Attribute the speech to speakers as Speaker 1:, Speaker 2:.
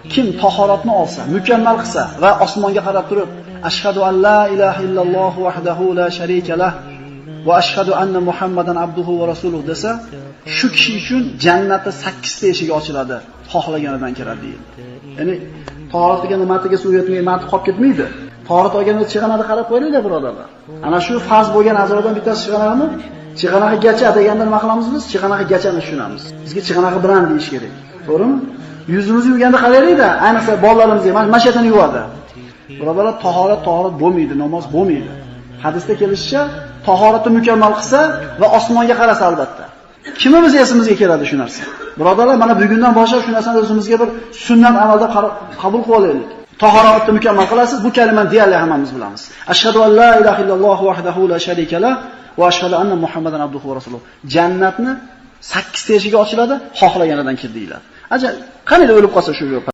Speaker 1: Kim tahoratni olsa, mukammal qilsa va osmonga qarab turib, ashhadu an la ilaha illalloh vahdahu la sharika lah va ashhadu anna Muhammadan abduhu va rasuluhu desa, shu kishi uchun jannatda 8 ta eshik ochiladi, xohlaganidan kiradi deydi. Ya'ni tahorat deganda matiga suv yetmay, mati qolib ketmaydi. Tahorat olganda chig'anada qarab qo'yinglar, birodarlar. Ana shu farz bo'lgan a'zolardan bittasi chig'anami? Chig'anag'igacha deganda nima qilamiz biz? Chig'anag'igachani tushunamiz. Bizga chig'anag'i bilan deyish kerak. To'g'rimi? Yuzimizni yuvganda qaraylik-da, ayniqsa bolalarimizga mana shu yerdan yuvadi. Birodarlar, tahorat bo'lmaydi, namoz bo'lmaydi. Hadisda kelishicha, tahoratni mukammal qilsa va osmonga qarasa albatta. Kimimiz esimizga keladi shu narsa? Birodarlar, mana bugundan boshlab shu narsani o'zimizga bir sunnat amalda qabul qilib olaylik. Tahoratni mukammal qilasiz, bu kalimani deyarli hammamiz bilamiz. Ashhadu an la ilaha illalloh vahdahu la sharika lah va ashhadu anna Muhammadan abduhu va rasuluhu. Jannatni 8 ta eshigi ochiladi, xohlaganidan kir deyiladi. Ajab, qanday o'lib qolsa shu yo'q.